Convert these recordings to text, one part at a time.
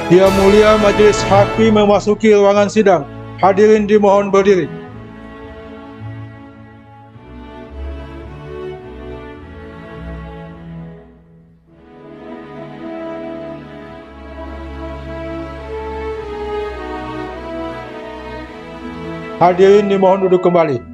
Yang Mulia Majelis Hakim memasuki ruangan sidang. Hadirin dimohon berdiri. Hadirin dimohon duduk kembali.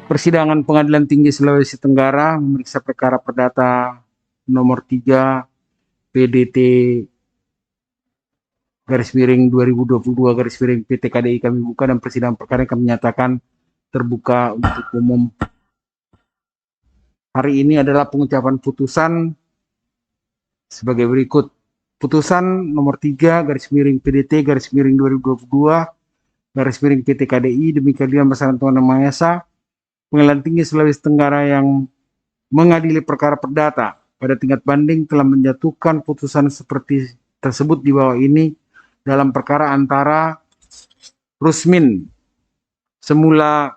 Persidangan Pengadilan Tinggi Sulawesi Tenggara memeriksa perkara perdata nomor 3 PDT /2022 PT KDI kami buka, dan persidangan perkara yang kami nyatakan terbuka untuk umum. Hari ini adalah pengucapan putusan sebagai berikut. Putusan nomor 3 PDT /2022 PT KDI demi keadilan bersama Tuhan Yang Maha Esa, Pengadilan Tinggi Sulawesi Tenggara yang mengadili perkara perdata pada tingkat banding telah menjatuhkan putusan seperti tersebut di bawah ini dalam perkara antara Rusmin semula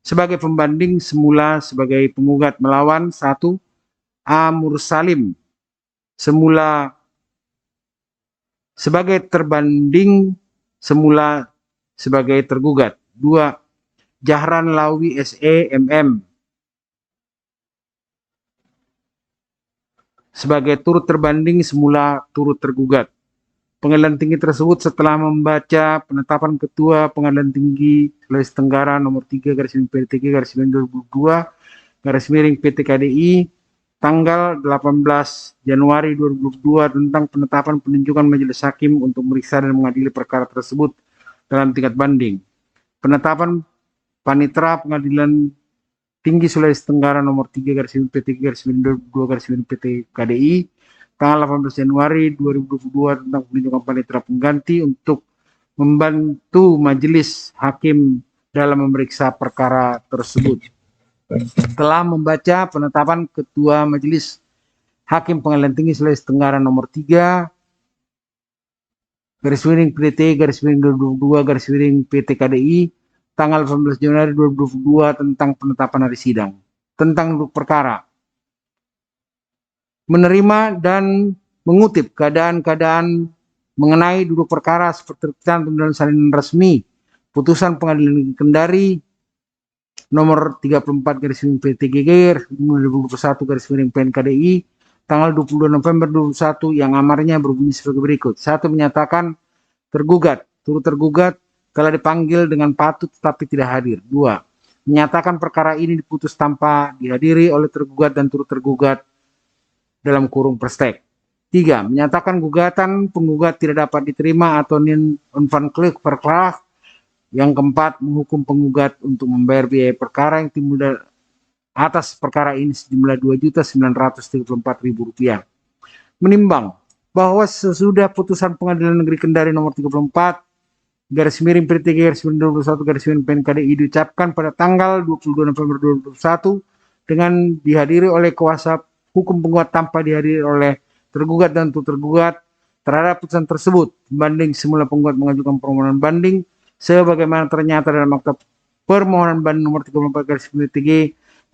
sebagai pembanding, semula sebagai penggugat melawan 1. A. Mursalim semula sebagai terbanding, semula sebagai tergugat. 2. Jahran Lawi SE MM sebagai turut terbanding, semula turut tergugat. Pengadilan Tinggi tersebut setelah membaca penetapan Ketua Pengadilan Tinggi Sulawesi Tenggara nomor 3 PDT 2022 PT KDI tanggal 18 Januari 2022 tentang penetapan penunjukan majelis hakim untuk memeriksa dan mengadili perkara tersebut dalam tingkat banding. Penetapan Panitera Pengadilan Tinggi Sulawesi Tenggara nomor 3 PT 2022 PT KDI tanggal 18 Januari 2022 tentang penunjukan panitera pengganti untuk membantu majelis hakim dalam memeriksa perkara tersebut. Telah membaca penetapan Ketua Majelis Hakim Pengadilan Tinggi Sulawesi Tenggara nomor 3 PT 2022 PT KDI tanggal 18 Januari 2022 tentang penetapan hari sidang. Tentang duduk perkara, menerima dan mengutip keadaan-keadaan mengenai duduk perkara seperti tercantum dalam salinan resmi putusan Pengadilan Negeri Kendari nomor 34 PTGG 2021 PNKDI tanggal 22 November 2021 yang amarnya berbunyi sebagai berikut. 1. Menyatakan turut tergugat telah dipanggil dengan patut tetapi tidak hadir. 2. Menyatakan perkara ini diputus tanpa dihadiri oleh tergugat dan turut tergugat dalam kurung perstek. 3. Menyatakan gugatan penggugat tidak dapat diterima atau non-van-klik perkara. Yang keempat, menghukum penggugat untuk membayar biaya perkara yang timbul atas perkara ini sejumlah Rp2.934.000. Menimbang bahwa sesudah putusan Pengadilan Negeri Kendari nomor 34 PT 2021 PNKDI diucapkan pada tanggal 22 November 2021 dengan dihadiri oleh kuasa hukum penggugat tanpa dihadiri oleh tergugat dan tergugat terhadap putusan tersebut. Banding semula penggugat mengajukan permohonan banding sebagaimana ternyata dalam akta permohonan banding nomor 34 PT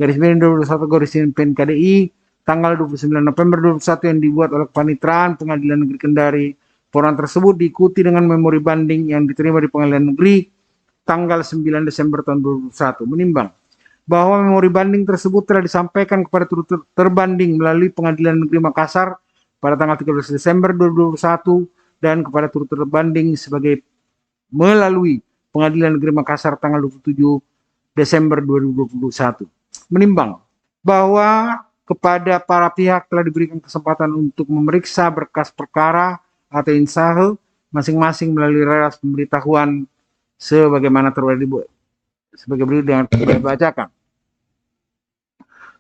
2021 PNKDI tanggal 29 November 2021 yang dibuat oleh Kepanitraan Pengadilan Negeri Kendari. Permohonan tersebut diikuti dengan memori banding yang diterima di Pengadilan Negeri tanggal 9 Desember tahun 2021. Menimbang bahwa memori banding tersebut telah disampaikan kepada turut terbanding melalui Pengadilan Negeri Makassar pada tanggal 13 Desember 2021 dan kepada turut terbanding sebagai melalui Pengadilan Negeri Makassar tanggal 27 Desember 2021. Menimbang bahwa kepada para pihak telah diberikan kesempatan untuk memeriksa berkas perkara atau insahe masing-masing melalui reras pemberitahuan sebagaimana terwajib sebagai berikut yang saya bacakan.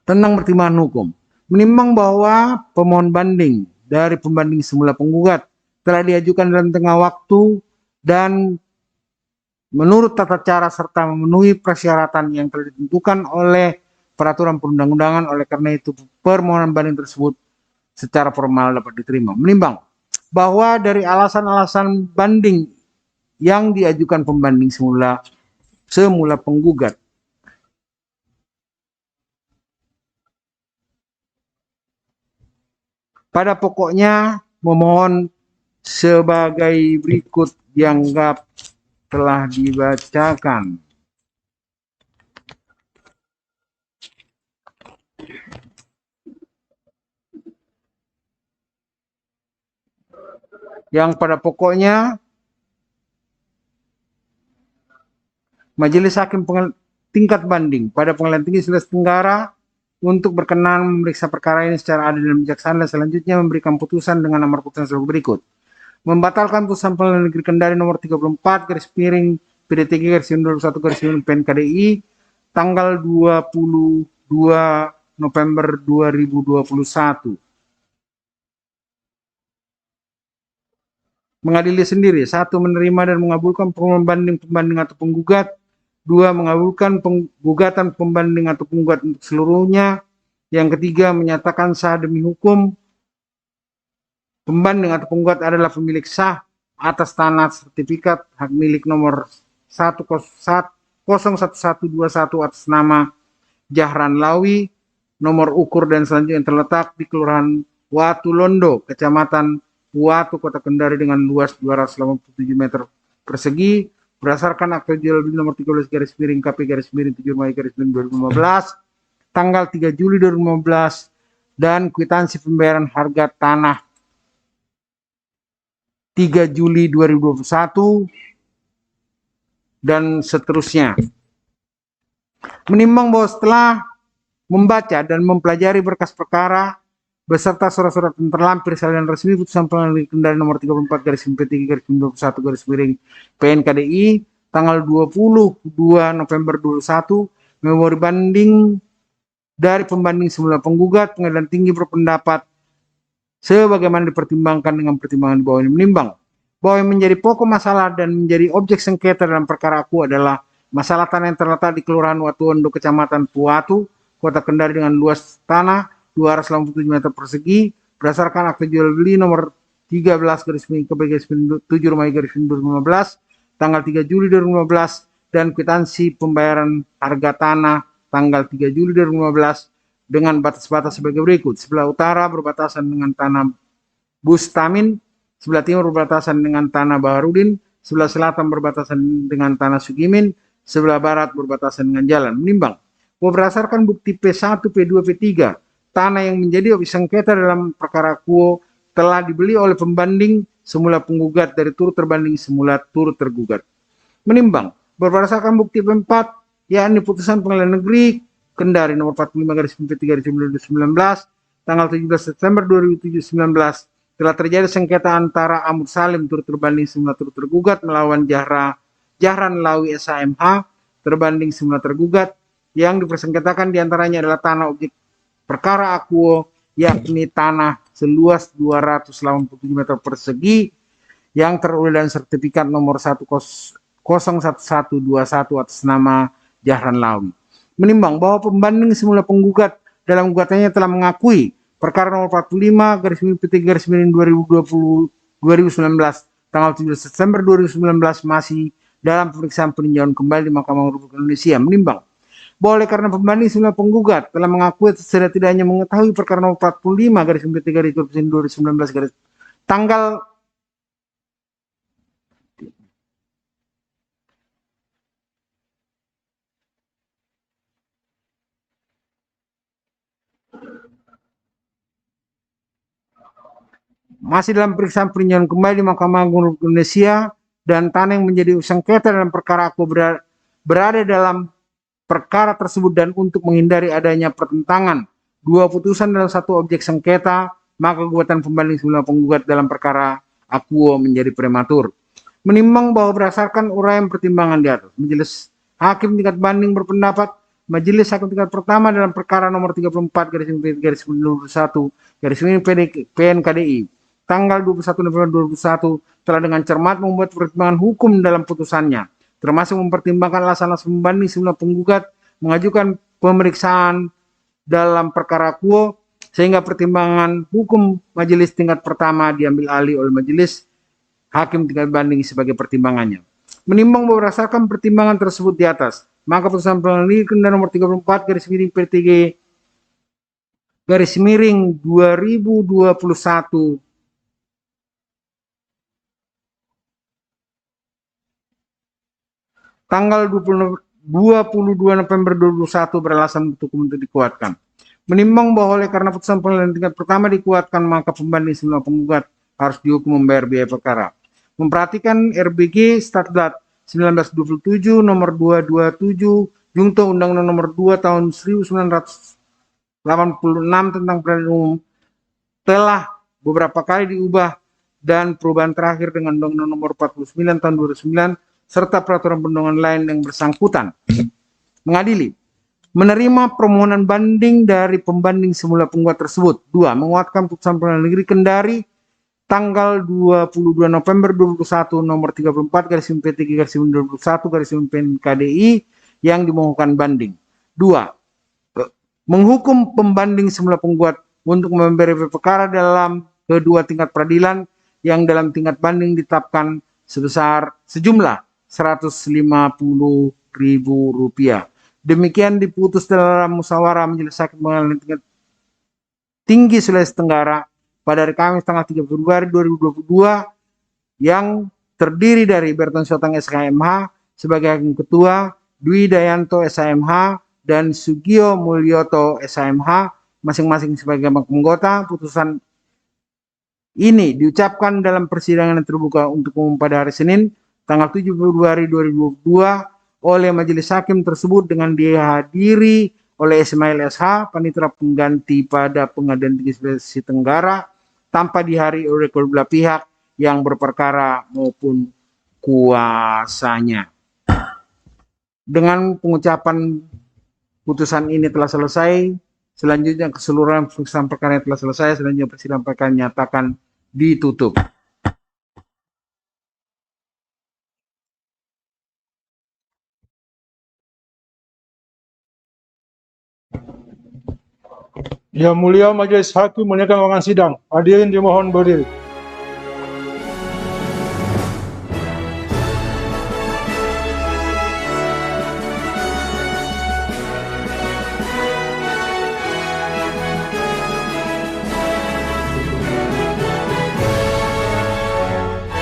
Tentang pertimbangan hukum, menimbang bahwa pemohon banding dari pembanding semula penggugat telah diajukan dalam tengah waktu dan menurut tata cara serta memenuhi persyaratan yang telah ditentukan oleh peraturan perundang-undangan. Oleh karena itu permohonan banding tersebut secara formal dapat diterima. Menimbang bahwa dari alasan-alasan banding yang diajukan pembanding semula penggugat. Pada pokoknya memohon sebagai berikut dianggap telah dibacakan. Yang pada pokoknya Majelis Hakim tingkat banding pada Pengadilan Tinggi Sulawesi Tenggara untuk berkenan memeriksa perkara ini secara adil dan bijaksana dan selanjutnya memberikan putusan dengan amar putusan sebagai berikut. Membatalkan putusan Pengadilan Negeri Kendari nomor 34 garis miring PDTG garis miring 21 garis miring PNKDI tanggal 22 November 2021. Mengadili sendiri, 1. Menerima dan mengabulkan pembanding atau penggugat. 2. Mengabulkan gugatan pembanding atau penggugat untuk seluruhnya. Yang ketiga, menyatakan sah demi hukum pembanding atau penggugat adalah pemilik sah atas tanah sertifikat hak milik nomor 01121 atas nama Jahran Lawi, nomor ukur dan selanjutnya yang terletak di Kelurahan Watulondo, Kecamatan Watu, Kota Kendari dengan luas 287 meter persegi berdasarkan akta jual beli nomor 13 garis miring KP garis miring 7 Mei garis miring 2015 tanggal 3 Juli 2015 dan kwitansi pembayaran harga tanah 3 Juli 2021 dan seterusnya. Menimbang bahwa setelah membaca dan mempelajari berkas perkara beserta surat-surat yang terlampir salinan resmi putusan Pengadilan Negeri Kendari nomor 34 garis miring P3 garis miring 21 garis miring PNKDI tanggal 22 November 2021 memori banding dari pembanding semula penggugat Pengadilan Tinggi berpendapat sebagaimana dipertimbangkan dengan pertimbangan di bawah ini. Menimbang bahwa yang menjadi pokok masalah dan menjadi objek sengketa dalam perkara aku adalah masalah tanah yang terletak di Kelurahan Watulondo, Kecamatan Puatu, Kota Kendari dengan luas tanah 287 meter persegi berdasarkan akta jual beli nomor 13 garis miring KP garis miring 7 Mei garis miring 2015 tanggal 3 Juli 2015 dan kwitansi pembayaran harga tanah tanggal 3 Juli 2015 dengan batas-batas sebagai berikut. Sebelah utara berbatasan dengan tanah Bustamin, sebelah timur berbatasan dengan tanah Baharudin, sebelah selatan berbatasan dengan tanah Sugimin, sebelah barat berbatasan dengan jalan. Menimbang berdasarkan bukti P1, P2, P3 tanah yang menjadi objek sengketa dalam perkara quo telah dibeli oleh pembanding semula penggugat dari turut terbanding semula turut tergugat. Menimbang berdasarkan bukti P4 yakni putusan Pengadilan Negeri Kendari nomor 45 garis miring P3 garis miring 2019 tanggal 17 September 2019 telah terjadi sengketa antara Amud Salim turut terbanding semula turut tergugat melawan Jahran Lawi SHMH terbanding semula tergugat yang dipersengketakan diantaranya adalah tanah objek perkara akuo yakni tanah seluas 287 meter persegi yang teroleh dan sertifikat nomor 01121 atas nama Jahran Lawi. Menimbang bahwa pembanding semula penggugat dalam gugatannya telah mengakui perkara nomor 45 garis miring P3 garis miring 2019 tanggal 7 September 2019 masih dalam pemeriksaan peninjauan kembali di Mahkamah Agung Republik Indonesia. Menimbang bahwa oleh karena pembanding semula penggugat telah mengakui setidaknya mengetahui perkara nomor 45 garis miring P3 garis miring 2019 garis tanggal masih dalam pemeriksaan peninjauan kembali di Mahkamah Agung Republik Indonesia dan tanah yang menjadi sengketa dalam perkara aku berada dalam perkara tersebut dan untuk menghindari adanya pertentangan dua putusan dalam satu objek sengketa maka gugatan pembanding semula penggugat dalam perkara akuo menjadi prematur. Menimbang bahwa berdasarkan uraian pertimbangan di atas, Majelis Hakim tingkat banding berpendapat Majelis Hakim tingkat pertama dalam perkara nomor 34 garis miring 21 garis miring PNKDI tanggal 21 November 2021 telah dengan cermat membuat pertimbangan hukum dalam putusannya, termasuk mempertimbangkan alasan-alasan pembanding semula penggugat mengajukan pemeriksaan dalam perkara quo sehingga pertimbangan hukum majelis tingkat pertama diambil alih oleh Majelis Hakim tingkat banding sebagai pertimbangannya. Menimbang bahwa berdasarkan pertimbangan tersebut di atas, maka putusan pengadilan negeri Kendari nomor 34 garis miring PTG garis miring 2021 tanggal 22 November 2021 beralasan untuk dikuatkan. Menimbang bahwa oleh karena putusan pengadilan tingkat pertama dikuatkan, maka pembanding semua penggugat harus dihukum membayar biaya perkara. Memperhatikan RBG Statdat 1927 nomor 227 Junto Undang-Undang nomor 2 tahun 1986 tentang peradilan umum telah beberapa kali diubah dan perubahan terakhir dengan Undang-Undang nomor 49 tahun 2009 serta peraturan perundangan lain yang bersangkutan. Mengadili, menerima permohonan banding dari pembanding semula penggugat tersebut. 2. Menguatkan putusan pengadilan negeri Kendari tanggal 22 November 2021 nomor 34 garis miring PT garis miring 2021 garis miring KDI yang dimohonkan banding. 2. Menghukum pembanding semula penggugat untuk membayar perkara dalam kedua tingkat peradilan yang dalam tingkat banding ditetapkan sebesar sejumlah Rp150.000. Demikian diputus dalam musyawarah majelis hakim pengadilan tingkat tinggi Sulawesi Tenggara pada hari Kamis tanggal 3 Februari 2022 yang terdiri dari Berton Sotang SKMH sebagai hakim ketua, Dwi Dayanto SHMH, dan Sugio Mulyoto SHMH masing-masing sebagai anggota. Putusan ini diucapkan dalam persidangan yang terbuka untuk umum pada hari Senin tanggal 7 Februari 2022 oleh majelis hakim tersebut dengan dihadiri oleh Ismail SH, panitera pengganti pada Pengadilan Tinggi Sulawesi Tenggara, tanpa dihadiri oleh kedua belah pihak yang berperkara maupun kuasanya. Dengan pengucapan putusan ini telah selesai, selanjutnya keseluruhan putusan perkara yang telah selesai, selanjutnya persidangan perkara nyatakan ditutup. Yang Mulia Majelis Hakim menyatakan ruangan sidang. Hadirin dimohon berdiri.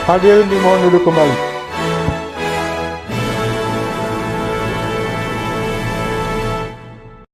Hadirin dimohon duduk kembali.